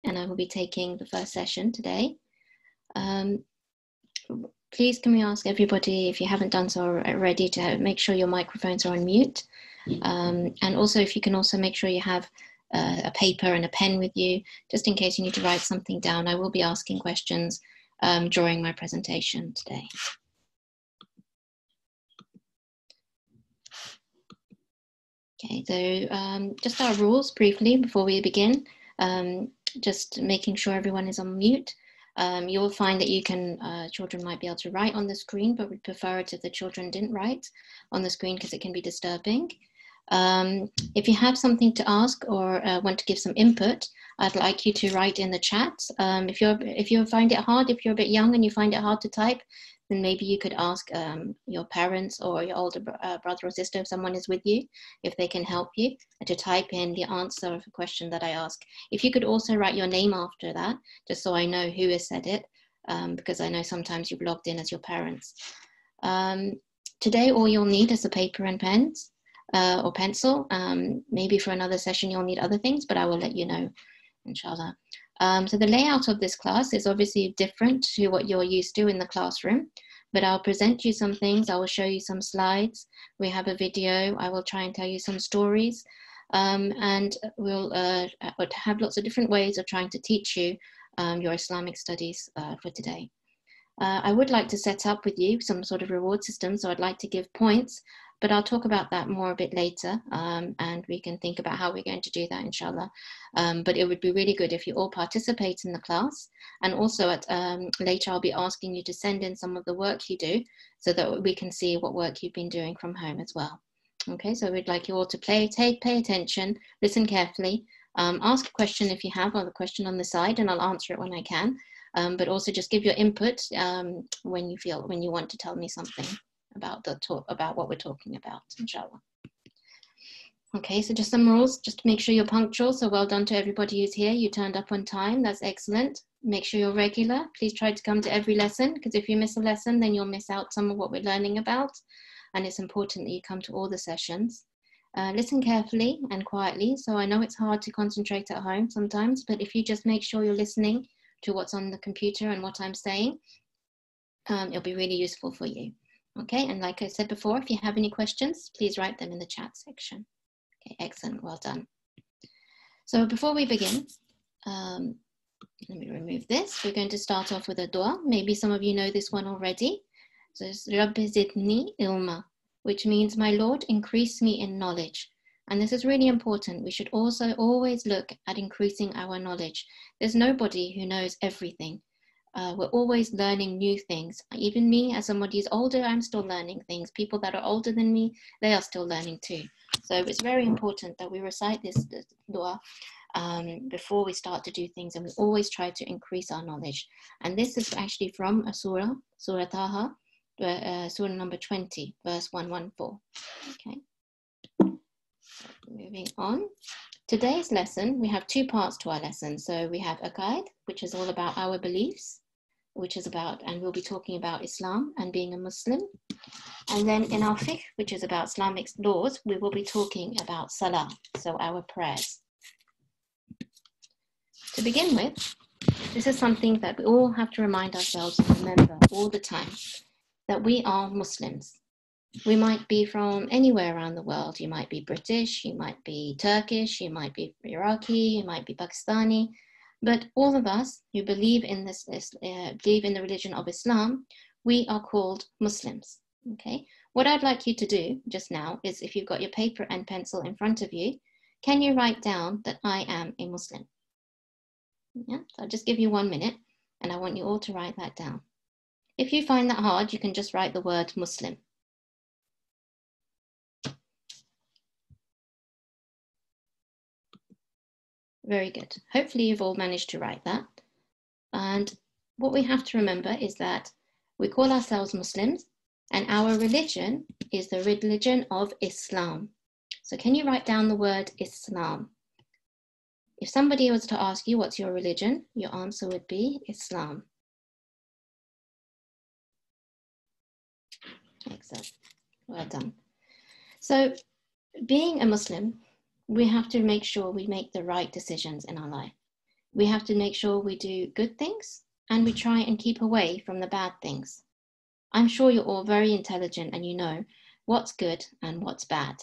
and I will be taking the first session today. Please can we ask everybody, if you haven't done so already, to make sure your microphones are on mute. And also if you can also make sure you have a paper and a pen with you, just in case you need to write something down. I will be asking questions during my presentation today. Okay, so just our rules briefly before we begin, just making sure everyone is on mute. You'll find that you can, children might be able to write on the screen, but we prefer it if the children didn't write on the screen because it can be disturbing. If you have something to ask or want to give some input, I'd like you to write in the chat. If you find it hard, if you're a bit young and you find it hard to type, then maybe you could ask your parents or your older brother or sister, if someone is with you, if they can help you to type in the answer of a question that I ask. If you could also write your name after that, just so I know who has said it, because I know sometimes you've logged in as your parents. Today, all you'll need is a paper and pens or pencil. Maybe for another session, you'll need other things, but I will let you know, inshallah. So the layout of this class is obviously different to what you're used to in the classroom, but I'll present you some things. I will show you some slides. We have a video. I will try and tell you some stories, and we'll have lots of different ways of trying to teach you your Islamic studies for today. I would like to set up with you some sort of reward system, so I'd like to give points, but I'll talk about that more a bit later, and we can think about how we're going to do that, inshallah. But it would be really good if you all participate in the class, and also at later I'll be asking you to send in some of the work you do so that we can see what work you've been doing from home as well. Okay, so we'd like you all to pay attention, listen carefully, ask a question if you have, or the question on the side, and I'll answer it when I can. But also just give your input when you want to tell me something about what we're talking about, inshallah. Okay, so just some rules, just to make sure you're punctual. So well done to everybody who's here. You turned up on time, that's excellent. Make sure you're regular. Please try to come to every lesson, because if you miss a lesson, then you'll miss out some of what we're learning about. And it's important that you come to all the sessions. Listen carefully and quietly. So I know it's hard to concentrate at home sometimes, but if you just make sure you're listening to what's on the computer and what I'm saying, it'll be really useful for you. Okay, and like I said before, if you have any questions, please write them in the chat section. Okay, excellent, well done. So before we begin, let me remove this. We're going to start off with a dua. Maybe some of you know this one already. So it's Rabbi zidni ilma, which means, my Lord, increase me in knowledge. And this is really important. We should also always look at increasing our knowledge. There's nobody who knows everything. We're always learning new things. Even me, as somebody who's older, I'm still learning things. People that are older than me, they are still learning too. So it's very important that we recite this dua before we start to do things, and we always try to increase our knowledge. And this is actually from a surah, Surah Taha, surah number 20, verse 114. Okay. Moving on. Today's lesson, we have two parts to our lesson. So we have Aqaid, which is all about our beliefs, and we'll be talking about Islam and being a Muslim. And then in our Fiqh, which is about Islamic laws, we will be talking about Salaah, so our prayers. To begin with, this is something that we all have to remind ourselves and remember all the time, that we are Muslims. We might be from anywhere around the world. You might be British, you might be Turkish, you might be Iraqi, you might be Pakistani, but all of us who believe in the religion of Islam, we are called Muslims. Okay. What I'd like you to do just now is, if you've got your paper and pencil in front of you, can you write down that I am a Muslim? Yeah. So I'll just give you 1 minute, and I want you all to write that down. If you find that hard, you can just write the word Muslim. Very good. Hopefully you've all managed to write that. And what we have to remember is that we call ourselves Muslims, and our religion is the religion of Islam. So can you write down the word Islam? If somebody was to ask you, what's your religion? Your answer would be Islam. Excellent. Well done. So being a Muslim, we have to make sure we make the right decisions in our life. We have to make sure we do good things and we try and keep away from the bad things. I'm sure you're all very intelligent and you know what's good and what's bad.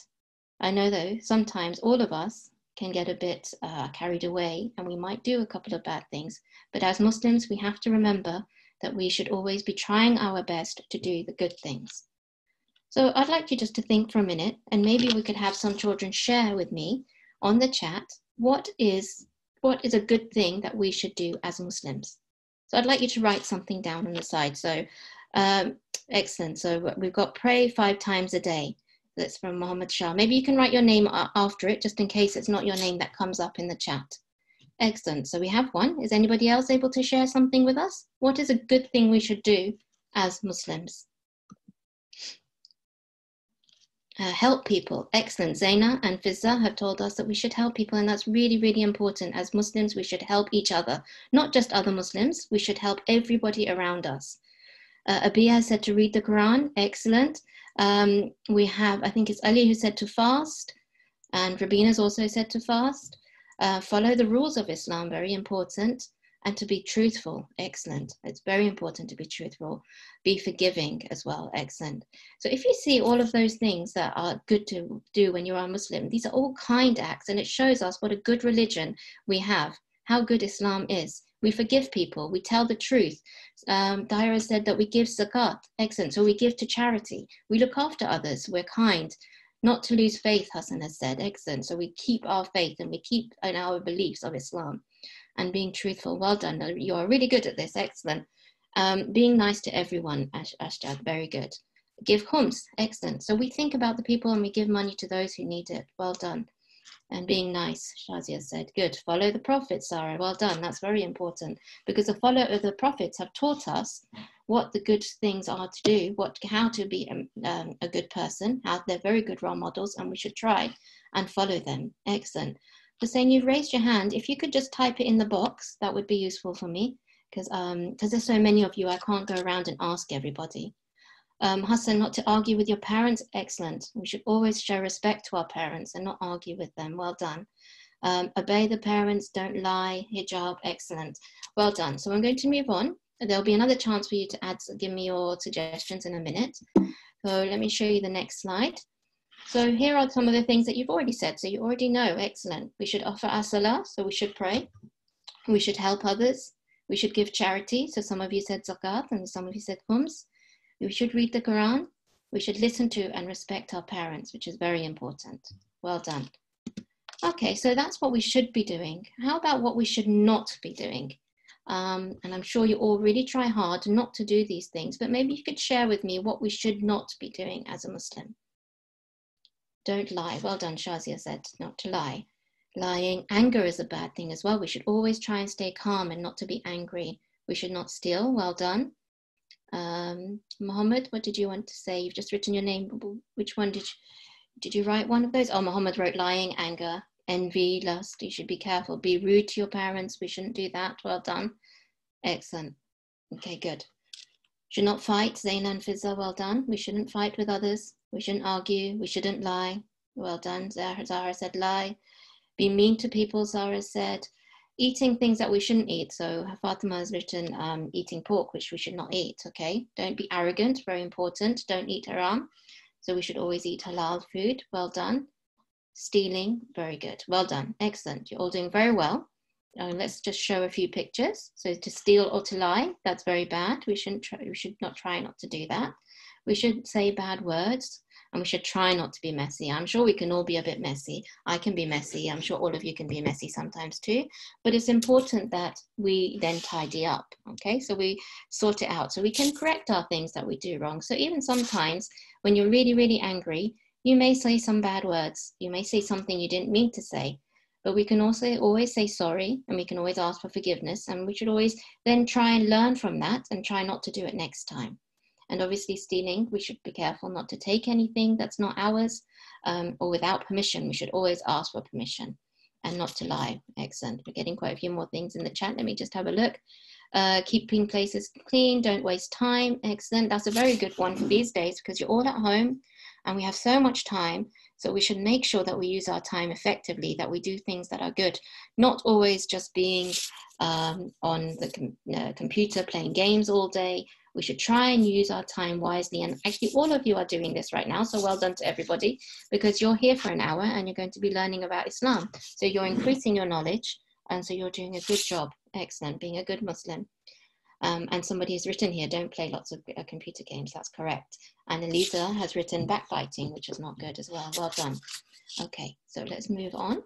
I know though, sometimes all of us can get a bit carried away and we might do a couple of bad things. But as Muslims, we have to remember that we should always be trying our best to do the good things. So I'd like you just to think for a minute, and maybe we could have some children share with me on the chat, what is a good thing that we should do as Muslims? So I'd like you to write something down on the side. So excellent. So we've got pray 5 times a day. That's from Muhammad Shah. Maybe you can write your name after it, just in case it's not your name that comes up in the chat. Excellent. So we have one. Is anybody else able to share something with us? What is a good thing we should do as Muslims? Help people. Excellent. Zaina and Fizza have told us that we should help people, and that's really, really important. As Muslims, we should help each other, not just other Muslims. We should help everybody around us. Abia said to read the Quran. Excellent. We have, I think it's Ali who said to fast, and Rabina's also said to fast. Follow the rules of Islam, very important, and to be truthful. Excellent. It's very important to be truthful. Be forgiving as well. Excellent. So if you see all of those things that are good to do when you're a Muslim, these are all kind acts, and it shows us what a good religion we have, how good Islam is. We forgive people, we tell the truth. Daira said that we give zakat. Excellent. So we give to charity. We look after others. We're kind. Not to lose faith, Hassan has said. Excellent. So we keep our faith and we keep in our beliefs of Islam and being truthful. Well done. You are really good at this. Excellent. Being nice to everyone, Ashdad. Very good. Give khums. Excellent. So we think about the people and we give money to those who need it. Well done. And being nice, Shazia said. Good. Follow the prophets, Sarah. Well done. That's very important, because the follower of the prophets have taught us what the good things are to do, how to be a good person, how they're very good role models, and we should try and follow them. Excellent. Hussein, you've raised your hand. If you could just type it in the box, that would be useful for me, because there's so many of you, I can't go around and ask everybody. Hassan, not to argue with your parents. Excellent. We should always show respect to our parents and not argue with them. Well done. Obey the parents, don't lie. Hijab. Excellent. Well done. So I'm going to move on. There'll be another chance for you to give me your suggestions in a minute. So let me show you the next slide. So here are some of the things that you've already said. So you already know. Excellent. We should offer our salah. So we should pray. We should help others. We should give charity. So some of you said zakat and some of you said khums. We should read the Quran. We should listen to and respect our parents, which is very important. Well done. Okay, so that's what we should be doing. How about what we should not be doing? And I'm sure you all really try hard not to do these things, but maybe you could share with me what we should not be doing as a Muslim. Don't lie. Well done, Shazia said, not to lie. Lying, anger is a bad thing as well. We should always try and stay calm and not to be angry. We should not steal. Well done. Muhammad, what did you want to say? You've just written your name. Which one did you write one of those? Oh, Muhammad wrote lying, anger, envy, lust. You should be careful. Be rude to your parents. We shouldn't do that. Well done. Excellent. Okay, good. Should not fight. Zaina and Fizza, well done. We shouldn't fight with others. We shouldn't argue. We shouldn't lie. Well done. Zahra said lie. Be mean to people, Zahra said. Eating things that we shouldn't eat. So Fatima has written eating pork, which we should not eat, okay? Don't be arrogant, very important. Don't eat haram. So we should always eat halal food. Well done. Stealing, very good. Well done. Excellent. You're all doing very well. Let's just show a few pictures. So to steal or to lie, that's very bad. We should not try not to do that. We should say bad words. And we should try not to be messy. I'm sure we can all be a bit messy. I can be messy. I'm sure all of you can be messy sometimes too. But it's important that we then tidy up, okay? So we sort it out. So we can correct our things that we do wrong. So even sometimes when you're really, really angry, you may say some bad words. You may say something you didn't mean to say. But we can also always say sorry, and we can always ask for forgiveness. And we should always then try and learn from that and try not to do it next time. And obviously stealing, we should be careful not to take anything that's not ours or without permission. We should always ask for permission and not to lie. Excellent. We're getting quite a few more things in the chat. Let me just have a look. Keeping places clean, don't waste time. Excellent. That's a very good one for these days because you're all at home. and we have so much time. So we should make sure that we use our time effectively, that we do things that are good, not always just being on the computer playing games all day. We should try and use our time wisely. And actually, all of you are doing this right now. So well done to everybody, because you're here for an hour and you're going to be learning about Islam. So you're increasing your knowledge. And so you're doing a good job. Excellent. Being a good Muslim. And somebody has written here, don't play lots of computer games. That's correct. And Elisa has written backbiting, which is not good as well. Well done. Okay, so let's move on.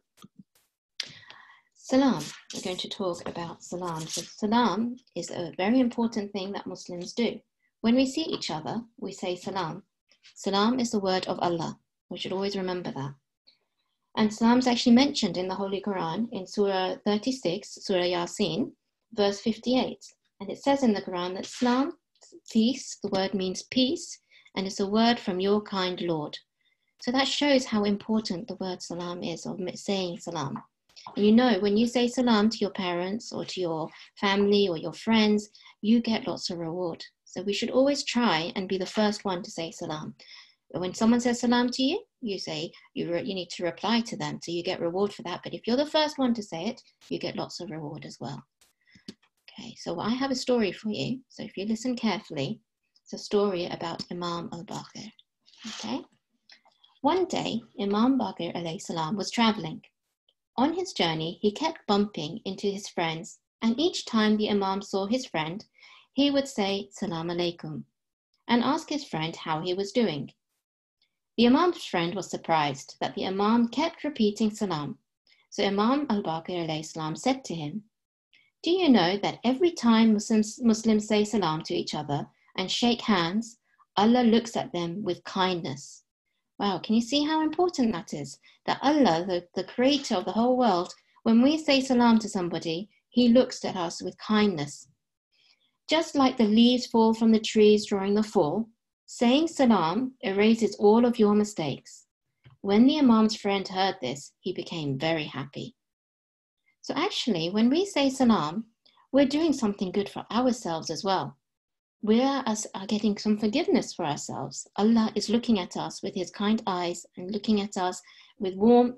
Salaam. We're going to talk about Salaam. So Salaam is a very important thing that Muslims do. When we see each other, we say Salaam. Salaam is the word of Allah. We should always remember that. And Salaam is actually mentioned in the Holy Quran in Surah 36, Surah Yasin, verse 58. And it says in the Quran that Salaam, peace, the word means peace, and it's a word from your kind Lord. So that shows how important the word Salaam is, of saying Salaam. And you know, when you say Salaam to your parents or to your family or your friends, you get lots of reward. So we should always try and be the first one to say Salaam. When someone says Salaam to you, you say, you need to reply to them, so you get reward for that. But if you're the first one to say it, you get lots of reward as well. Okay, so I have a story for you. So if you listen carefully, it's a story about Imam al-Baqir. Okay. One day, Imam Baqir alayhi salam was traveling. On his journey, he kept bumping into his friends, and each time the Imam saw his friend, he would say Salam alaikum and ask his friend how he was doing. The Imam's friend was surprised that the Imam kept repeating Salam. So Imam al-Baqir alayhi salam said to him, do you know that every time Muslims say Salam to each other and shake hands, Allah looks at them with kindness? Wow, can you see how important that is? That Allah, the creator of the whole world, when we say Salam to somebody, he looks at us with kindness. Just like the leaves fall from the trees during the fall, saying Salam erases all of your mistakes. When the Imam's friend heard this, he became very happy. So actually, when we say Salam, we're doing something good for ourselves as well. We are getting some forgiveness for ourselves. Allah is looking at us with his kind eyes and looking at us with warmth,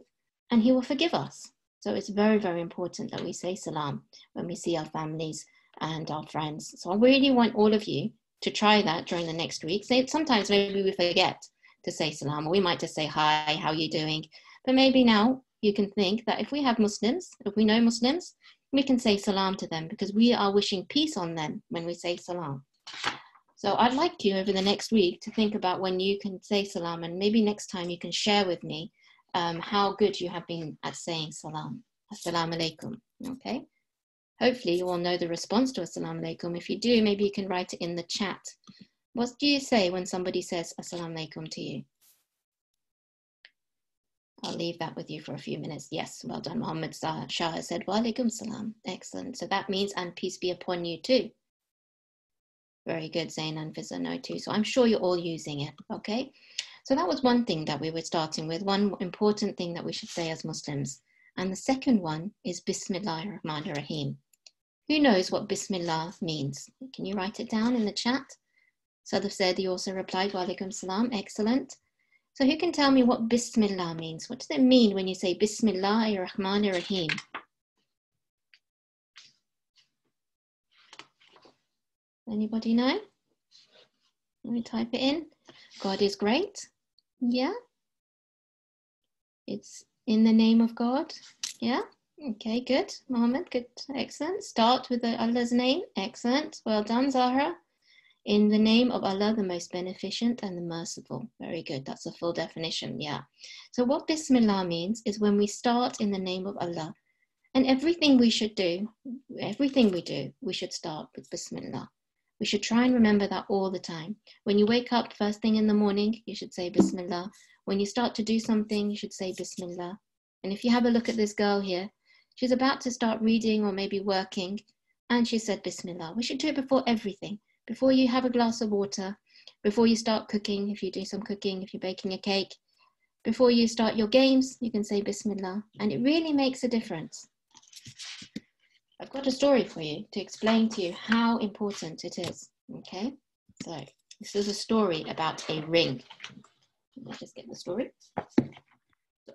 and he will forgive us. So it's very, very important that we say Salam when we see our families and our friends. So I really want all of you to try that during the next week. So sometimes maybe we forget to say Salam, or we might just say, hi, how are you doing? But maybe now you can think that if we have Muslims, if we know Muslims, we can say Salam to them, because we are wishing peace on them when we say Salam. So I'd like you over the next week to think about when you can say Salam, and maybe next time you can share with me how good you have been at saying Salam. Assalamu alaikum. Okay. Hopefully you all know the response to Assalamu alaikum. If you do, maybe you can write it in the chat. What do you say when somebody says Assalamu alaikum to you? I'll leave that with you for a few minutes. Yes, well done. Muhammad Shah said, wa alaikum salam. Excellent. So that means, and peace be upon you too. Very good, Zain and Fizza know too. So I'm sure you're all using it, okay? So that was one thing that we were starting with, one important thing that we should say as Muslims. And the second one is Bismillah ar-Rahman ar-Rahim. Who knows what Bismillah means? Can you write it down in the chat? Sadaf Zaidi also replied, wa alaikum salam. Excellent. So who can tell me what Bismillah means? What does it mean when you say Bismillah ar-Rahman ar-Rahim? Anybody know? Let me type it in. God is great. Yeah. It's in the name of God. Yeah. Okay, good. Mohammed, good. Excellent. Start with Allah's name. Excellent. Well done, Zahra. In the name of Allah, the most beneficent and the merciful. Very good. That's a full definition. Yeah. So what Bismillah means is when we start in the name of Allah. And everything we should do, everything we do, we should start with Bismillah. We should try and remember that all the time. When you wake up first thing in the morning, you should say Bismillah. When you start to do something, you should say Bismillah. And if you have a look at this girl here, she's about to start reading or maybe working, and she said Bismillah. We should do it before everything. Before you have a glass of water, before you start cooking, if you do some cooking, if you're baking a cake, before you start your games, you can say Bismillah. And it really makes a difference. I've got a story for you to explain to you how important it is. Okay, so this is a story about a ring. Let's just get the story.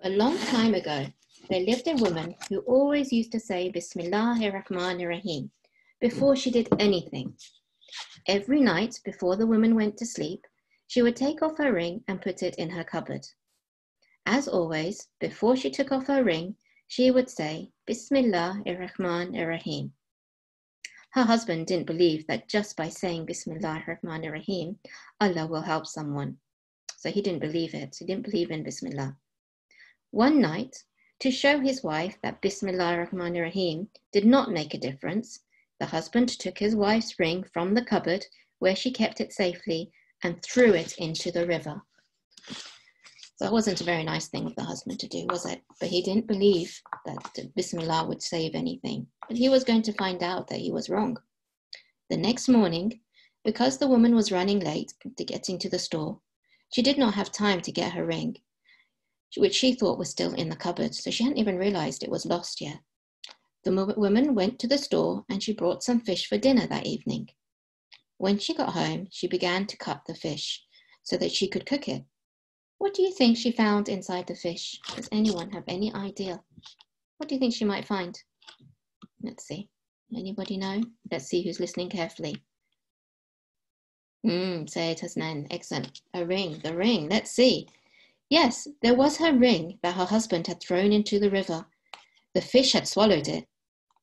A long time ago, there lived a woman who always used to say Bismillahir-Rahmanir-Rahim before she did anything. Every night before the woman went to sleep, she would take off her ring and put it in her cupboard. As always, before she took off her ring, she would say Bismillahir-Rahmanir-Rahim. Her husband didn't believe that just by saying Bismillahir-Rahmanir-Rahim, Allah will help someone. So he didn't believe it. He didn't believe in Bismillah. One night, to show his wife that Bismillahir-Rahmanir-Rahim did not make a difference, the husband took his wife's ring from the cupboard where she kept it safely and threw it into the river. So that wasn't a very nice thing of the husband to do, was it? But he didn't believe that Bismillah would save anything. But he was going to find out that he was wrong. The next morning, because the woman was running late to getting to the store, she did not have time to get her ring, which she thought was still in the cupboard, so she hadn't even realized it was lost yet. The woman went to the store and she brought some fish for dinner that evening. When she got home, she began to cut the fish so that she could cook it. What do you think she found inside the fish? Does anyone have any idea? What do you think she might find? Let's see. Anybody know? Let's see who's listening carefully. Say it, Hasnan. Excellent. A ring. The ring. Let's see. Yes, there was her ring that her husband had thrown into the river. The fish had swallowed it.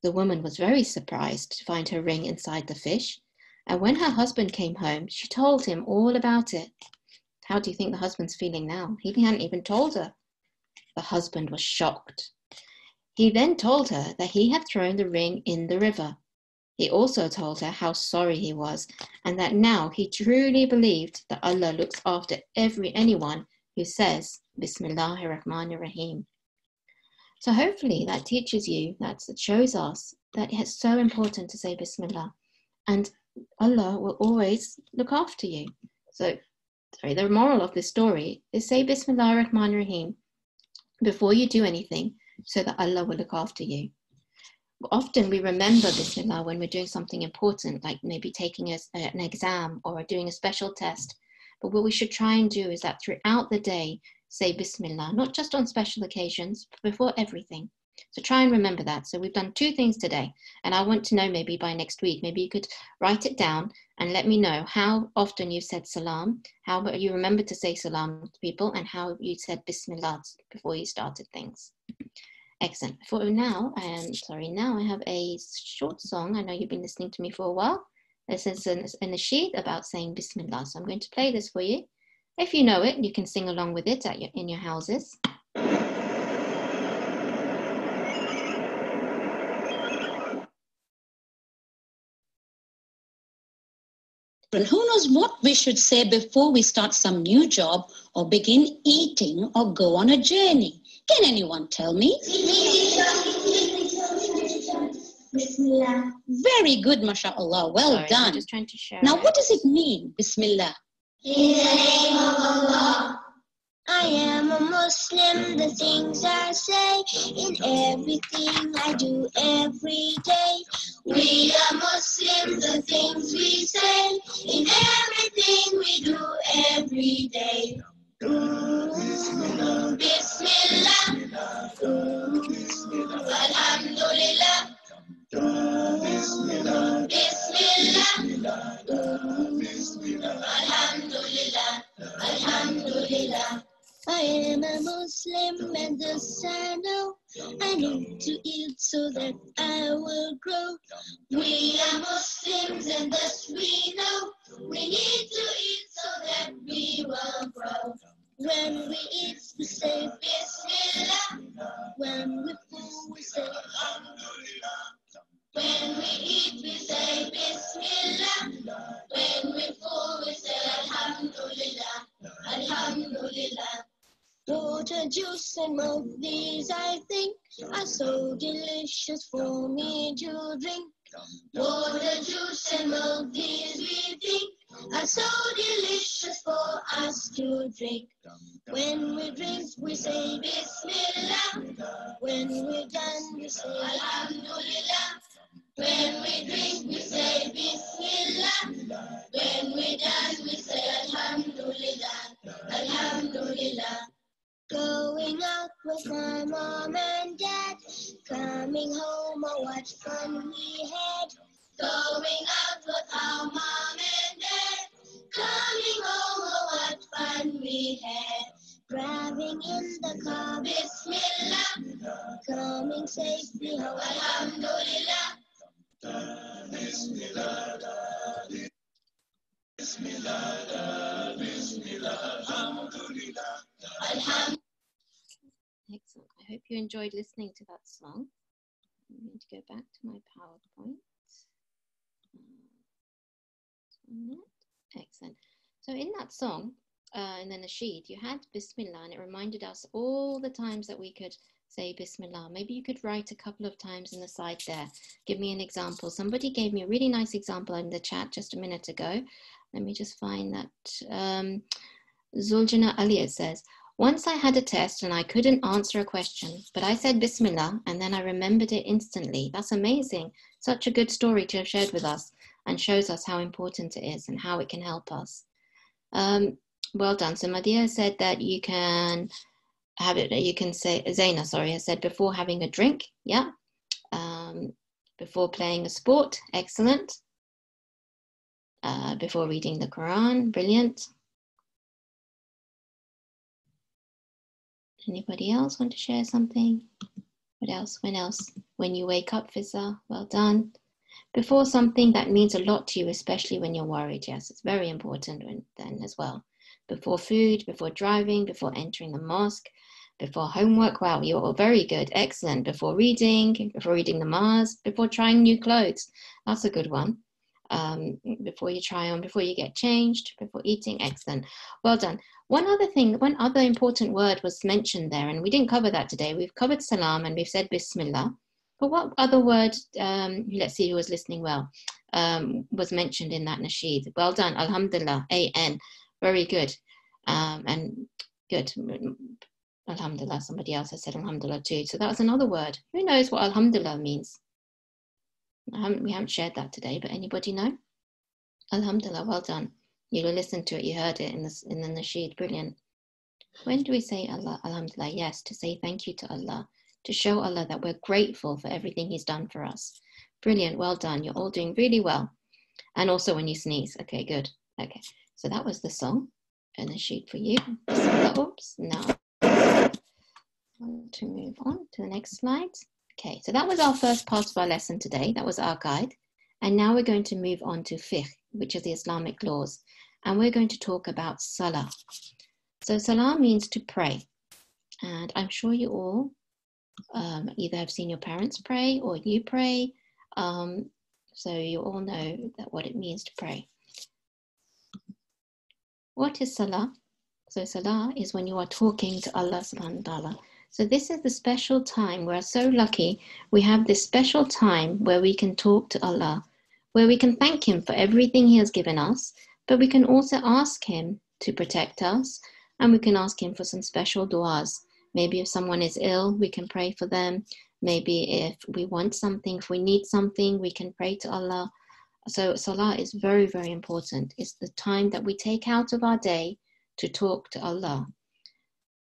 The woman was very surprised to find her ring inside the fish. And when her husband came home, she told him all about it. How do you think the husband's feeling now? He hadn't even told her. The husband was shocked. He then told her that he had thrown the ring in the river. He also told her how sorry he was and that now he truly believed that Allah looks after anyone who says Bismillahir-Rahmanir-Rahim. So hopefully that teaches you, that shows us that it's so important to say Bismillah and Allah will always look after you. So the moral of this story is say Bismillahir-Rahmanir-Rahim before you do anything so that Allah will look after you. Often we remember Bismillah when we're doing something important, like maybe taking an exam or doing a special test. But what we should try and do is that throughout the day, say Bismillah, not just on special occasions, but before everything. So try and remember that. So we've done 2 things today, and I want to know maybe by next week, maybe you could write it down and let me know how often you've said Salaam, how you remember to say Salaam to people, and how you said Bismillah before you started things. Excellent. Now I have a short song. I know you've been listening to me for a while. This is a nasheed about saying Bismillah. So I'm going to play this for you. If you know it, you can sing along with it in your houses. Who knows what we should say before we start some new job or begin eating or go on a journey? Can anyone tell me? Bismillah. Very good, mashallah. Well done. I'm just trying to share Now, it. what does it mean, Bismillah? In the name of Allah. I am a Muslim, the things I say, in everything I do every day. We are Muslims, the things we say, in everything we do every day. Bismillah. Alhamdulillah. Bismillah. Alhamdulillah. Alhamdulillah. I am a Muslim and thus I know I need to eat so that I will grow. We are Muslims and thus we know we need to eat so that we will grow. When we eat, we say Bismillah. When we fool, we say Alhamdulillah. When we eat, we say Bismillah. When we fool, we say Alhamdulillah. Alhamdulillah. Water, juice, and milk, these I think are so delicious for me to drink. Water, juice, and milk, these we think are so delicious for us to drink. When we drink, we say Bismillah. When we're done, we say Alhamdulillah. When we drink, we say Bismillah. When we're done, we say Alhamdulillah. Alhamdulillah. our mom and dad. Coming home, oh what fun we had. Going out with our mom and dad. Coming home, oh what fun we had. Driving in the car, Bismillah. Coming safely home, Alhamdulillah. Bismillah, Bismillah, Bismillah, Alhamdulillah. Alhamdulillah. Excellent. I hope you enjoyed listening to that song. I'm going to go back to my PowerPoint. Excellent. So in that song, in the nasheed, you had Bismillah, and it reminded us all the times that we could say Bismillah. Maybe you could write a couple of times in the side there. Give me an example. Somebody gave me a really nice example in the chat just a minute ago. Let me just find that. Zuljana Aliyah says, once I had a test and I couldn't answer a question, but I said Bismillah and then I remembered it instantly. That's amazing. Such a good story to have shared with us and shows us how important it is and how it can help us. Well done. So Madia said that you can have it, you can say, Zaina, sorry, has said before having a drink. Yeah. Before playing a sport. Excellent. Before reading the Quran. Brilliant. Anybody else want to share something? What else? When else? When you wake up, Fizza. Well done. Before something that means a lot to you, especially when you're worried. Yes, it's very important then as well. Before food, before driving, before entering the mosque, before homework. Wow, you're all very good. Excellent. Before reading the MUS, before trying new clothes. That's a good one. Before you try on, before you get changed, before eating. Excellent. Well done. One other important word was mentioned there, and we didn't cover that today. We've covered Salaam and we've said Bismillah. But what other word, let's see who was listening well, was mentioned in that nasheed? Well done. Alhamdulillah. A-N. Very good. And good. Alhamdulillah. Somebody else has said Alhamdulillah too. So that was another word. Who knows what Alhamdulillah means? We haven't shared that today, but anybody know? Alhamdulillah. Well done. You listened to it, you heard it in the nasheed. Brilliant. When do we say Allah? Alhamdulillah. Yes, to say thank you to Allah, to show Allah that we're grateful for everything He's done for us. Brilliant. Well done. You're all doing really well. And also when you sneeze. Okay, good. Okay. So that was the song and the sheet for you. Oops. Now I want to move on to the next slide. Okay. So that was our first part of our lesson today. That was Aqaid. And now we're going to move on to Fiqh, which is the Islamic laws. And we're going to talk about Salah. So Salah means to pray. And I'm sure you all either have seen your parents pray or you pray. So you all know that what it means to pray. What is Salah? So Salah is when you are talking to Allah subhanahu wa ta'ala. So this is the special time. We're so lucky. We have this special time where we can talk to Allah, where we can thank Him for everything He has given us, but we can also ask Him to protect us, and we can ask Him for some special du'as. Maybe if someone is ill, we can pray for them. Maybe if we want something, if we need something, we can pray to Allah. So Salah is very, very important. It's the time that we take out of our day to talk to Allah.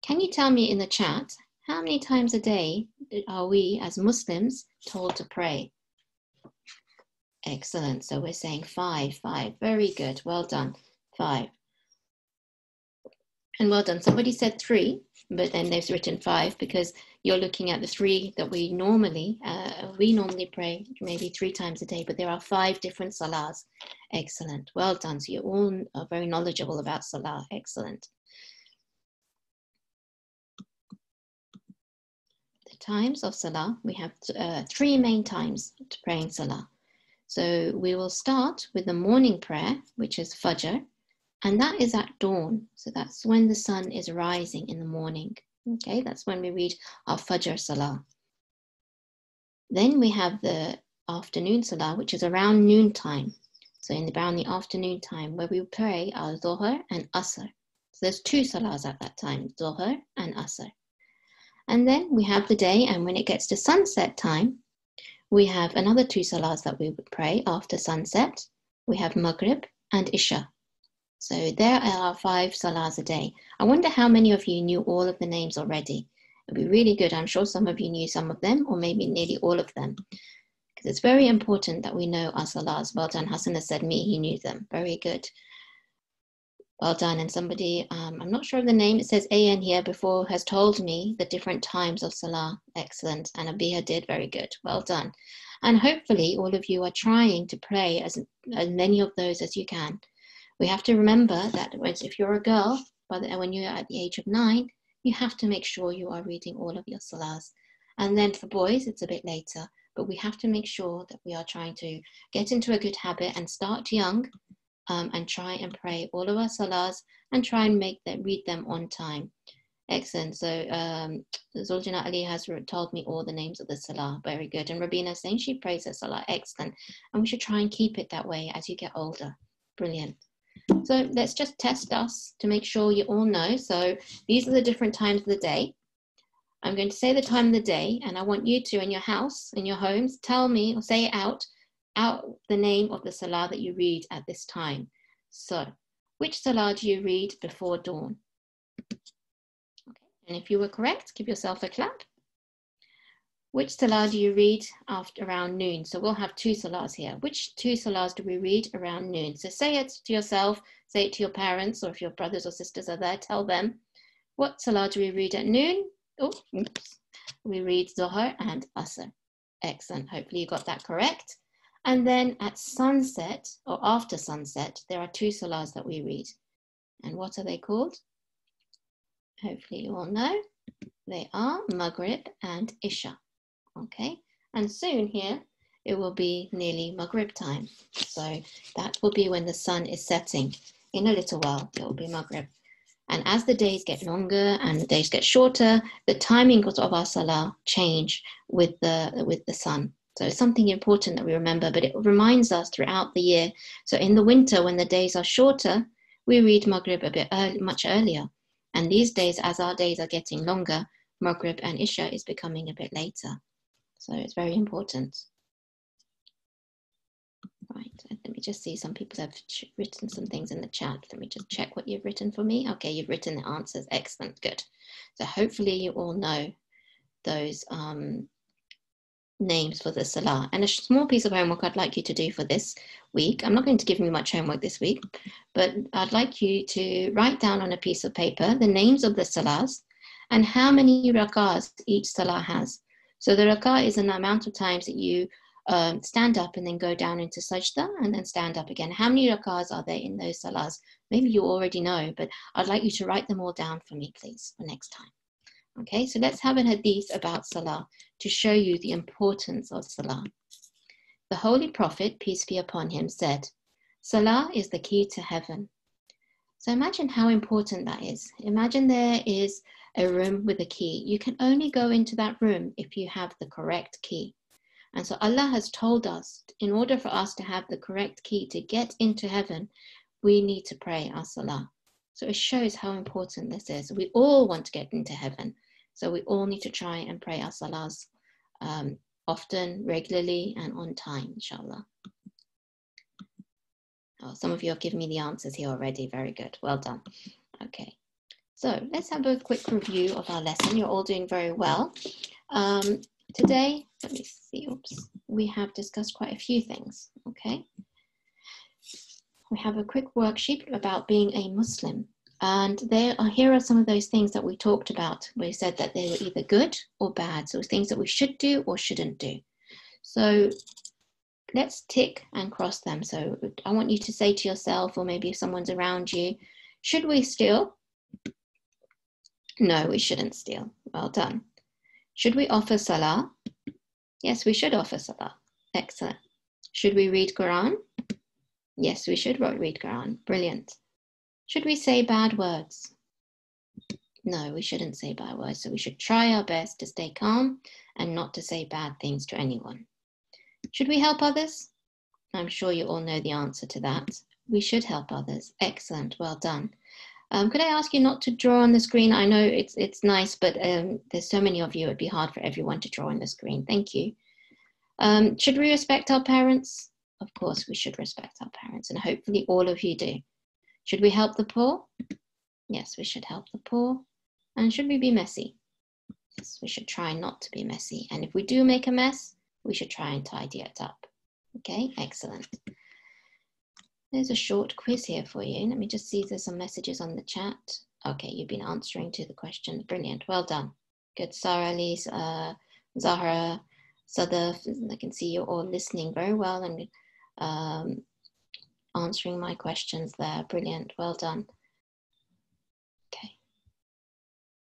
Can you tell me in the chat, how many times a day are we as Muslims told to pray? Excellent. So we're saying 5. Very good. Well done. 5. And well done. Somebody said 3, but then they've written 5 because you're looking at the 3 that we normally pray maybe 3 times a day, but there are 5 different salahs. Excellent. Well done. So you all are very knowledgeable about salah. Excellent. The times of salah, we have 3 main times to praying salah. So we will start with the morning prayer, which is Fajr, and that is at dawn. So that's when the sun is rising in the morning. Okay, that's when we read our Fajr Salah. Then we have the afternoon Salah, which is around noontime. So around the afternoon time, where we pray our Dhuhr and Asr. So there's 2 Salahs at that time, Dhuhr and Asr. And then we have the day, and when it gets to sunset time, we have another 2 salahs that we would pray after sunset. We have Maghrib and Isha. So there are 5 salahs a day. I wonder how many of you knew all of the names already. It'd be really good. I'm sure some of you knew some of them, or maybe nearly all of them. Because it's very important that we know our salahs. Well done. Hassan has said me, he knew them. Very good. Well done. And somebody, I'm not sure of the name, it says AN here before, has told me the different times of salah. Excellent. And Abiha did. Very good. Well done. And hopefully all of you are trying to pray as many of those as you can. We have to remember that if you're a girl, when you're at the age of 9, you have to make sure you are reading all of your salahs. And then for boys, it's a bit later. But we have to make sure that we are trying to get into a good habit and start young, and try and pray all of our salahs and try and read them on time. Excellent. So Zuljana Ali has told me all the names of the salah. Very good. And Rabina saying she prays her salah. Excellent. And we should try and keep it that way as you get older. Brilliant. So let's just test us to make sure you all know. So these are the different times of the day. I'm going to say the time of the day, and I want you to, in your house, in your homes, tell me or say it out the name of the salah that you read at this time. So, which salah do you read before dawn? Okay. And if you were correct, give yourself a clap. Which salah do you read around noon? So we'll have 2 salahs here. Which 2 salahs do we read around noon? So say it to yourself, say it to your parents, or if your brothers or sisters are there, tell them. What salah do we read at noon? Oh, oops. We read Zohar and Asr. Excellent. Hopefully you got that correct. And then at sunset or after sunset, there are 2 salahs that we read. And what are they called? Hopefully you all know. They are Maghrib and Isha. Okay. And soon here, it will be nearly Maghrib time. So that will be when the sun is setting. In a little while, it will be Maghrib. And as the days get longer and the days get shorter, the timings of our salah change with the sun. So it's something important that we remember, but it reminds us throughout the year. So in the winter, when the days are shorter, we read Maghrib a bit much earlier. And these days, as our days are getting longer, Maghrib and Isha is becoming a bit later. So it's very important. Right, let me just see, some people have written some things in the chat. Let me just check what you've written for me. Okay, you've written the answers. Excellent, good. So hopefully you all know those names for the salah. And a small piece of homework I'd like you to do for this week. I'm not going to give you much homework this week, but I'd like you to write down on a piece of paper the names of the salahs and how many rakahs each salah has. So the rakah is an amount of times that you stand up and then go down into sajda and then stand up again. How many rakahs are there in those salahs? Maybe you already know, but I'd like you to write them all down for me, please, for next time. Okay, so let's have a hadith about salah to show you the importance of salah. The Holy Prophet, peace be upon him, said, salah is the key to heaven. So imagine how important that is. Imagine there is a room with a key. You can only go into that room if you have the correct key. And so Allah has told us, in order for us to have the correct key to get into heaven, we need to pray our salah. So it shows how important this is. We all want to get into heaven. So we all need to try and pray our salahs often, regularly, and on time, inshallah. Oh, some of you have given me the answers here already. Very good. Well done. Okay. So let's have a quick review of our lesson. You're all doing very well. Today, let me see, oops, we have discussed quite a few things, okay? We have a quick worksheet about being a Muslim. And here are some of those things that we talked about. We said that they were either good or bad. So things that we should do or shouldn't do. So let's tick and cross them. So I want you to say to yourself, or maybe if someone's around you, should we steal? No, we shouldn't steal. Well done. Should we offer salah? Yes, we should offer salah. Excellent. Should we read Quran? Yes, we should read Quran. Brilliant. Should we say bad words? No, we shouldn't say bad words. So we should try our best to stay calm and not to say bad things to anyone. Should we help others? I'm sure you all know the answer to that. We should help others. Excellent. Well done. Could I ask you not to draw on the screen? I know it's nice, but there's so many of you, it'd be hard for everyone to draw on the screen. Thank you. Should we respect our parents? Of course, we should respect our parents, and hopefully all of you do. Should we help the poor? Yes, we should help the poor. And should we be messy? Yes, we should try not to be messy. And if we do make a mess, we should try and tidy it up. Okay, excellent. There's a short quiz here for you. Let me just see if there's some messages on the chat. Okay, you've been answering to the questions. Brilliant, well done. Good, Sarah, Elise, Zahra, Sadaf. I can see you're all listening very well and answering my questions there. Brilliant, well done. Okay,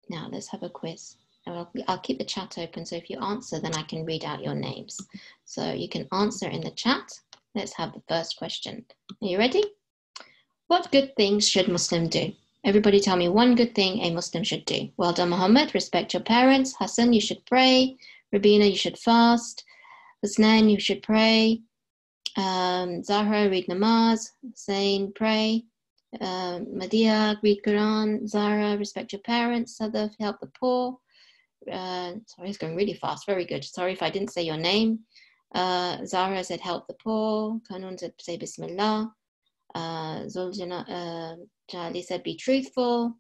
now let's have a quiz. I'll keep the chat open, so if you answer, then I can read out your names. So you can answer in the chat. Let's have the first question. Are you ready? What good things should Muslim do? Everybody tell me one good thing a Muslim should do. Well done, Muhammad. Respect your parents. Hassan, you should pray. Rabina, you should fast. Husnain, you should pray. Zahra, read namaz. Hussein, pray. Madia, read Quran. Zahra, respect your parents. Sadaf, help the poor. Sorry, it's going really fast. Very good. Sorry if I didn't say your name. Zahra said help the poor. Kanun said say Bismillah. Zuljana Jali said be truthful.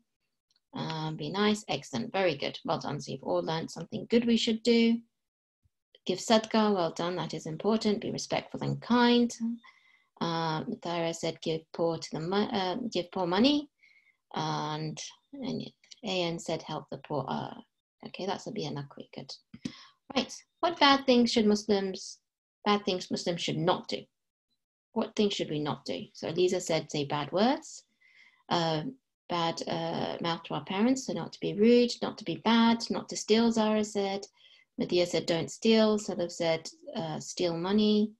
Be nice. Excellent. Very good. Well done. So you've all learned something good we should do. Give sadaqah. Well done. That is important. Be respectful and kind. Thyra said give poor money. And An said help the poor. Okay, that's a bianakwi. Good. Right. What bad things Muslims should not do? What things should we not do? So Eliza said say bad words, bad mouth to our parents, so not to be rude, not to be bad, not to steal, Zara said. Medea said don't steal. Sadaf said steal money.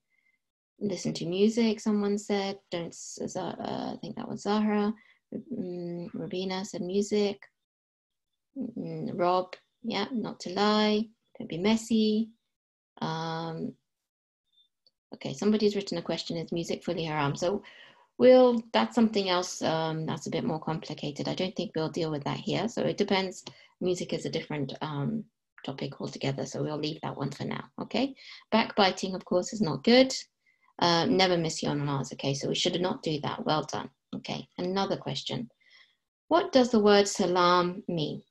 Listen to music, someone said. Don't, I think that was Zahra. Rabina said music. Rob, yeah, not to lie. Don't be messy. Okay, somebody's written a question, is music fully haram? So that's something else that's a bit more complicated. I don't think we'll deal with that here. So it depends. Music is a different topic altogether. So we'll leave that one for now, okay? Backbiting, of course, is not good. Never miss your namaz, okay? So we should not do that. Well done. Okay, another question. What does the word Salaam mean?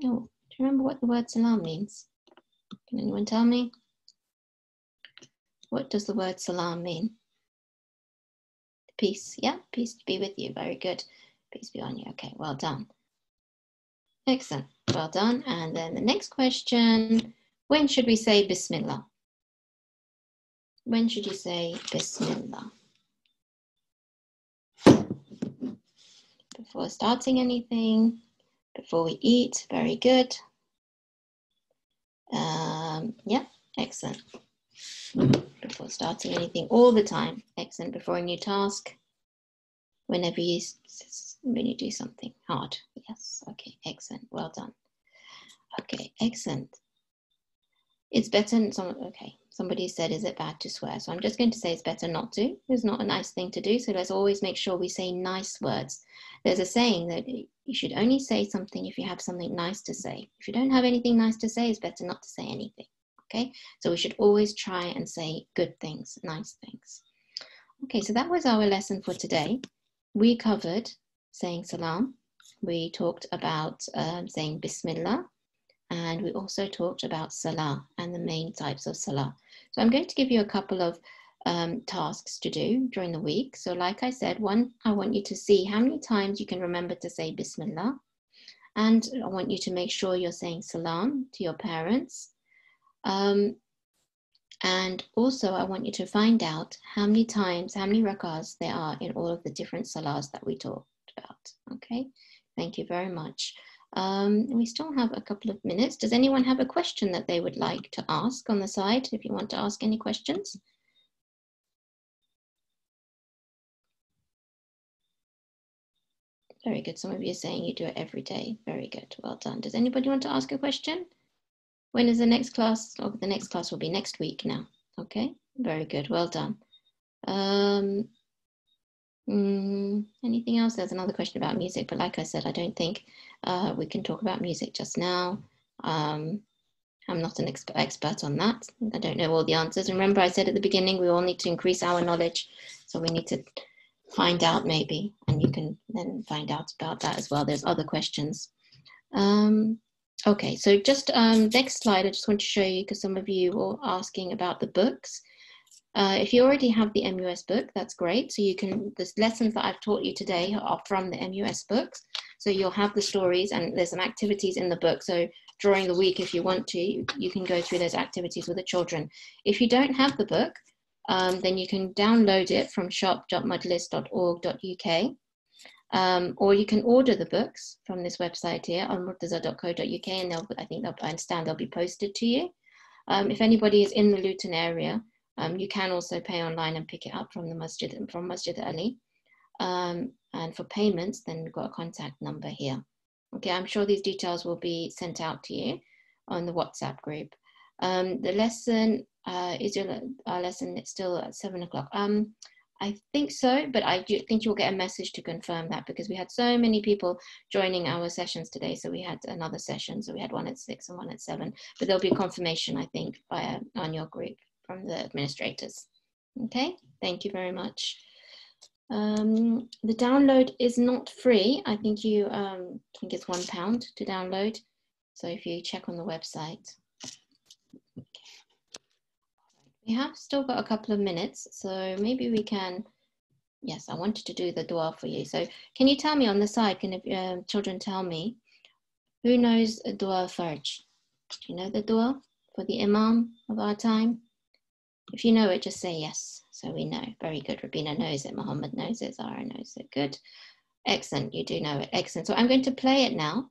Oh, do you remember what the word Salaam means? Can anyone tell me? What does the word Salaam mean? Peace, yeah, peace be with you. Very good. Peace be on you. Okay, well done. Excellent, well done. And then the next question, when should we say Bismillah? When should you say Bismillah? Before starting anything, before we eat, very good. Yeah, excellent. Before starting anything, all the time, excellent. Before a new task, when you do something hard, yes, okay, excellent, well done. Okay, excellent. It's better, somebody said, is it bad to swear? So I'm just going to say it's better not to. It's not a nice thing to do, so let's always make sure we say nice words. There's a saying that you should only say something if you have something nice to say. If you don't have anything nice to say, it's better not to say anything, okay? So we should always try and say good things, nice things. Okay, so that was our lesson for today. We covered saying Salaam. We talked about saying Bismillah. And we also talked about Salaah and the main types of Salaah. So I'm going to give you a couple of tasks to do during the week. So like I said, one, I want you to see how many times you can remember to say Bismillah. And I want you to make sure you're saying Salaam to your parents. And also I want you to find out how many times, how many rakahs there are in all of the different Salahs that we talked about. Okay, thank you very much. We still have a couple of minutes. Does anyone have a question that they would like to ask on the side, if you want to ask any questions? Very good. Some of you are saying you do it every day. Very good. Well done. Does anybody want to ask a question? When is the next class? Oh, the next class will be next week now. Okay. Very good. Well done. Anything else? There's another question about music, but like I said, I don't think we can talk about music just now. I'm not an expert on that. I don't know all the answers. Remember, I said at the beginning, we all need to increase our knowledge. So we need to find out maybe, and you can then find out about that as well. There's other questions. Okay, so just next slide, I just want to show you, because some of you were asking about the books. If you already have the MUS book, that's great. So you can, the lessons that I've taught you today are from the MUS books. So you'll have the stories and there's some activities in the book. So during the week, if you want to, you can go through those activities with the children. If you don't have the book, then you can download it from shop.majlis.org.uk. Or you can order the books from this website here on murtaza.co.uk, and I understand they'll be posted to you. If anybody is in the Luton area, you can also pay online and pick it up from the masjid, from Masjid Ali. And for payments, then we've got a contact number here. Okay, I'm sure these details will be sent out to you on the WhatsApp group. The lesson is our lesson. It's still at 7 o'clock. I think so, but I do think you'll get a message to confirm that, because we had so many people joining our sessions today. So we had another session. So we had one at 6 and one at 7, but there'll be a confirmation, I think, on your group from the administrators. Okay, thank you very much. The download is not free. I think think it's £1 to download. So if you check on the website. We have still got a couple of minutes, so maybe we can, yes, I wanted to do the dua for you. So can you tell me on the side, can children tell me, who knows a dua farj? Do you know the dua for the imam of our time? If you know it, just say yes, so we know. Very good, Rabina knows it, Muhammad knows it, Zara knows it, good. Excellent, you do know it, excellent. So I'm going to play it now,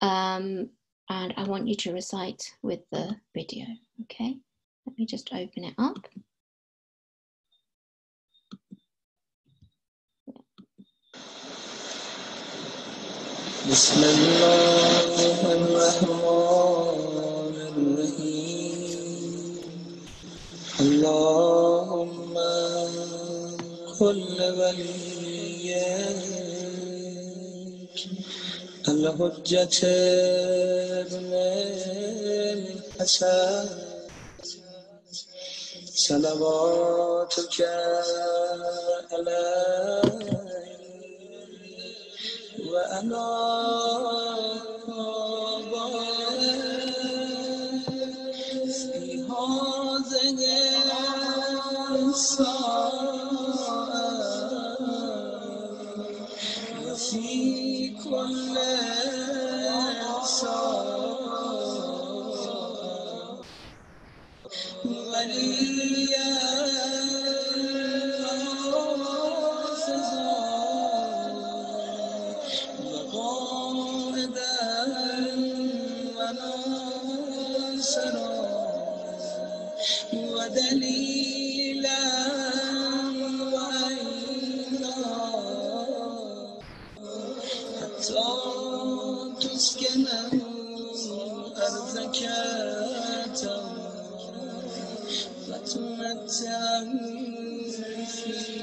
and I want you to recite with the video, okay? Let me just open it up. Bismillahirrahmanirrahim. Allahumma kull waliyyak al-hujjat ibn al-Hasan salawatuka alayhi wa ala في كل ساعة وليا وقائدا وناصرا ودليلا وعينا حتى تسكنه أرضك فتمتع فيها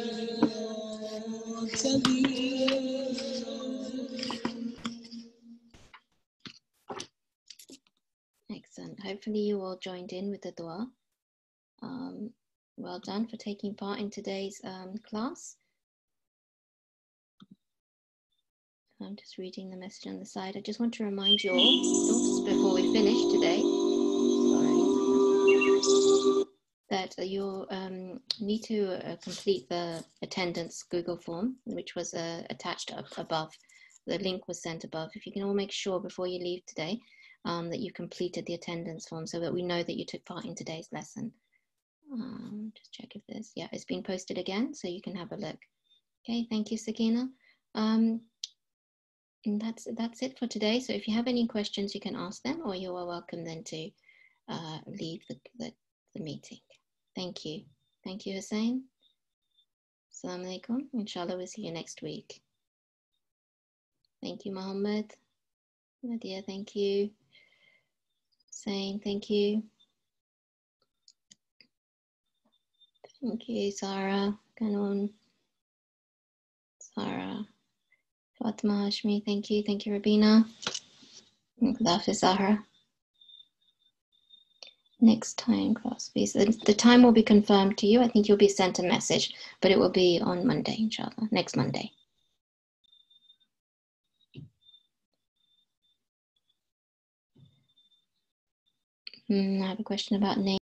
Excellent. Hopefully you all joined in with the dua. Well done for taking part in today's class. I'm just reading the message on the side. I just want to remind you all, before we finish today, that you need to complete the attendance Google form, which was attached up above. The link was sent above. If you can all make sure before you leave today that you completed the attendance form, so that we know that you took part in today's lesson. Just check if this, yeah, it's been posted again, so you can have a look. Okay, thank you, Sakina. And that's it for today. So if you have any questions, you can ask them, or you are welcome then to leave the meeting. Thank you. Thank you, Hussein. Assalamu alaikum. Inshallah, we'll see you next week. Thank you, Muhammad. Nadia, thank you. Hussein, thank you. Thank you, Sarah, Kanon, Sarah, Fatima Hashmi, thank you. Thank you, Rabina. Hafiz Zahra. Next time, class, please. The time will be confirmed to you. I think you'll be sent a message, but it will be on Monday, inshallah, next Monday. I have a question about name.